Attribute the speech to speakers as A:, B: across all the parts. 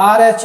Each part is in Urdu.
A: RH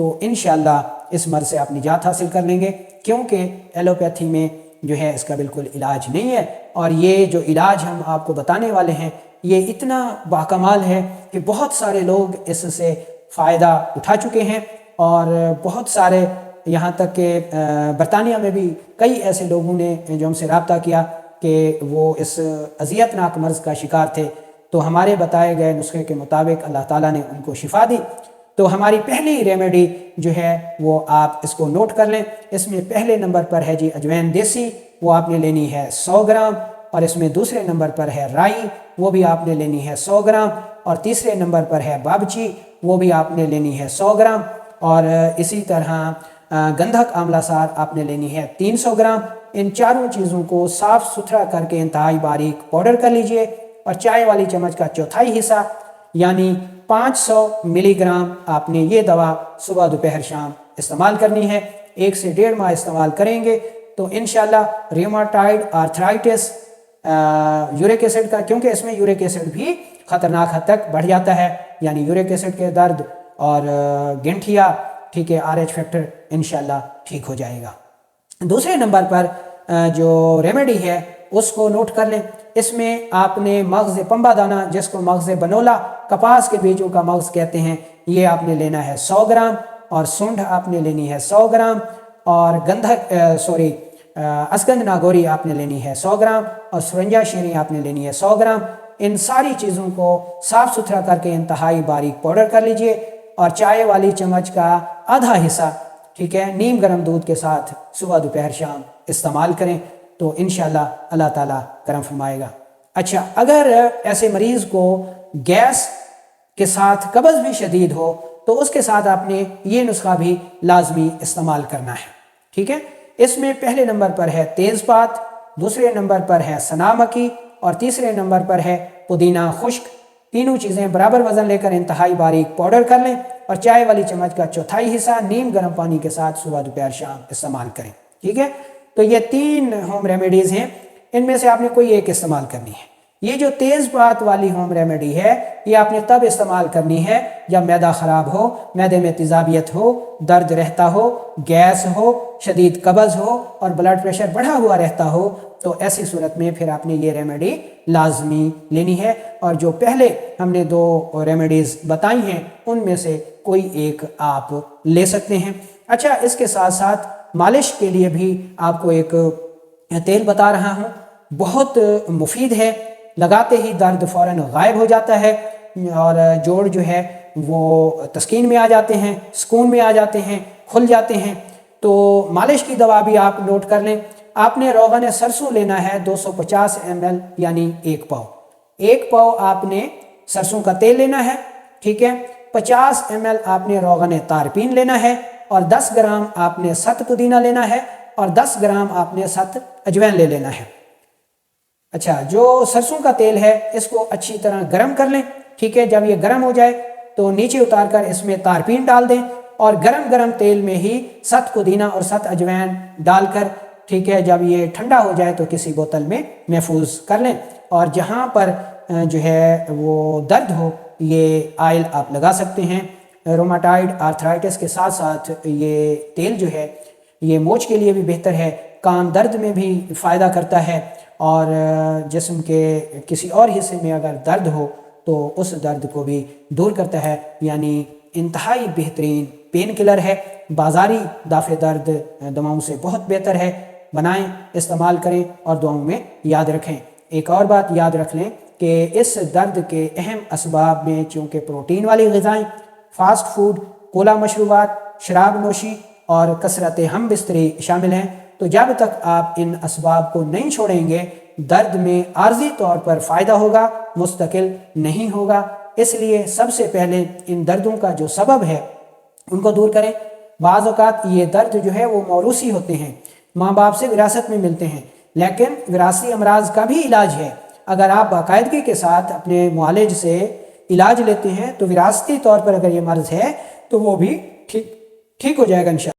A: تو انشاءاللہ اس مرض سے آپ نجات حاصل کر لیں گے، کیونکہ ایلوپیتھی میں جو ہے اس کا بالکل علاج نہیں ہے، اور یہ جو علاج ہم آپ کو بتانے والے ہیں یہ اتنا باکمال ہے کہ بہت سارے لوگ اس سے فائدہ اٹھا چکے ہیں، اور بہت سارے یہاں تک کہ برطانیہ میں بھی کئی ایسے لوگوں نے جو ہم سے رابطہ کیا کہ وہ اس اذیت ناک مرض کا شکار تھے، تو ہمارے بتائے گئے نسخے کے مطابق اللہ تعالیٰ نے ان کو شفا دی۔ تو ہماری پہلی ریمیڈی جو ہے وہ آپ اس کو نوٹ کر لیں، اس میں پہلے نمبر پر ہے جی اجوین دیسی، وہ آپ نے لینی ہے 100 گرام، اور اس میں دوسرے نمبر پر ہے رائی، وہ بھی آپ نے لینی ہے 100 گرام، اور تیسرے نمبر پر ہے بابچی، وہ بھی آپ نے لینی ہے 100 گرام، اور اسی طرح گندھک آملہ سار آپ نے لینی ہے 300 گرام۔ ان چاروں چیزوں کو صاف ستھرا کر کے انتہائی باریک پاؤڈر کر لیجئے، اور چائے والی چمچ کا چوتھائی حصہ یعنی 500 ملی گرام آپ نے یہ دوا صبح دوپہر شام استعمال کرنی ہے۔ 1 سے 1.5 ماہ استعمال کریں گے تو انشاءاللہ ریوماٹائڈ آرتھرائٹس یورک ایسڈ کا، کیونکہ اس میں یورک ایسڈ بھی خطرناک حد تک بڑھ جاتا ہے، یعنی یورک ایسڈ کے درد اور گنٹھیا، ٹھیک ہے، RH فیکٹر انشاءاللہ ٹھیک ہو جائے گا۔ دوسرے نمبر پر جو ریمیڈی ہے اس کو نوٹ کر لیں، اس میں آپ نے مغز پمبا دانہ، جس کو مغز بنولا، کپاس کے بیجوں کا مغز کہتے ہیں، یہ آپ نے لینا ہے 100 گرام، اور سونڈ آپ نے لینی ہے 100 گرام، اور اسگندھ ناگوری آپ نے لینی ہے 100 گرام، اور سرنجا شیریں آپ نے لینی ہے 100 گرام۔ ان ساری چیزوں کو صاف ستھرا کر کے انتہائی باریک پاؤڈر کر لیجئے، اور چائے والی چمچ کا آدھا حصہ، ٹھیک ہے، نیم گرم دودھ کے ساتھ صبح دوپہر شام استعمال کریں، تو انشاءاللہ اللہ تعالیٰ کرم فرمائے گا۔ اچھا، اگر ایسے مریض کو گیس کے ساتھ قبض بھی شدید ہو تو اس کے ساتھ آپ نے یہ نسخہ بھی لازمی استعمال کرنا ہے، ٹھیک ہے۔ اس میں پہلے نمبر پر ہے تیز پات، دوسرے نمبر پر ہے سنا مکی، اور تیسرے نمبر پر ہے پودینہ خشک۔ تینوں چیزیں برابر وزن لے کر انتہائی باریک پاؤڈر کر لیں، اور چائے والی چمچ کا چوتھائی حصہ نیم گرم پانی کے ساتھ صبح دوپہر شام استعمال کریں، ٹھیک ہے۔ تو یہ 3 ہوم ریمیڈیز ہیں، ان میں سے آپ نے کوئی ایک استعمال کرنی ہے۔ یہ جو تیز پات والی ہوم ریمیڈی ہے یہ آپ نے تب استعمال کرنی ہے جب معدہ خراب ہو، معدے میں تیزابیت ہو، درد رہتا ہو، گیس ہو، شدید قبض ہو، اور بلڈ پریشر بڑھا ہوا رہتا ہو، تو ایسی صورت میں پھر آپ نے یہ ریمیڈی لازمی لینی ہے۔ اور جو پہلے ہم نے 2 ریمیڈیز بتائی ہیں ان میں سے کوئی ایک آپ لے سکتے ہیں۔ اچھا، اس کے ساتھ ساتھ مالش کے لیے بھی آپ کو ایک تیل بتا رہا ہوں، بہت مفید ہے، لگاتے ہی درد فوراً غائب ہو جاتا ہے، اور جوڑ جو ہے وہ تسکین میں آ جاتے ہیں، سکون میں آ جاتے ہیں، کھل جاتے ہیں۔ تو مالش کی دوا بھی آپ نوٹ کر لیں، آپ نے روغن سرسوں لینا ہے 250 ml یعنی 1 پاؤ۔ 1 پاؤ آپ نے سرسوں کا تیل لینا ہے، ٹھیک ہے۔ 50 ml آپ نے روغن تارپین لینا ہے، اور 10 گرام آپ نے ست پودینہ لینا ہے، اور 10 گرام آپ نے ست اجوین لے لینا ہے۔ اچھا، جو سرسوں کا تیل ہے اس کو اچھی طرح گرم کر لیں، ٹھیک ہے۔ جب یہ گرم ہو جائے تو نیچے اتار کر اس میں تارپین ڈال دیں، اور گرم تیل میں ہی ست پودینہ اور ست اجوین ڈال کر، ٹھیک ہے، جب یہ ٹھنڈا ہو جائے تو کسی بوتل میں محفوظ کر لیں، اور جہاں پر جو ہے وہ درد ہو یہ آئل آپ لگا سکتے ہیں۔ روماٹائڈ آرتھرائٹس کے ساتھ ساتھ یہ تیل جو ہے یہ موچ کے لیے بھی بہتر ہے، کان درد میں بھی فائدہ کرتا ہے، اور جسم کے کسی اور حصے میں اگر درد ہو تو اس درد کو بھی دور کرتا ہے، یعنی انتہائی بہترین پین کلر ہے۔ بازاری دافع درد دواؤں سے بہت بہتر ہے، بنائیں، استعمال کریں، اور دعاؤں میں یاد رکھیں۔ ایک اور بات یاد رکھ لیں کہ اس درد کے اہم اسباب میں چونکہ پروٹین والی غذائیں، فاسٹ فوڈ، کولا مشروبات، شراب نوشی اور کثرت ہم بستری شامل ہیں، تو جب تک آپ ان اسباب کو نہیں چھوڑیں گے درد میں عارضی طور پر فائدہ ہوگا، مستقل نہیں ہوگا۔ اس لیے سب سے پہلے ان دردوں کا جو سبب ہے ان کو دور کریں۔ بعض اوقات یہ درد جو ہے وہ موروثی ہوتے ہیں، ماں باپ سے وراثت میں ملتے ہیں، لیکن وراثتی امراض کا بھی علاج ہے۔ اگر آپ باقاعدگی کے ساتھ اپنے معالج سے علاج لیتے ہیں تو وراثتی طور پر اگر یہ مرض ہے تو وہ بھی ٹھیک ہو جائے گا انشاءاللہ۔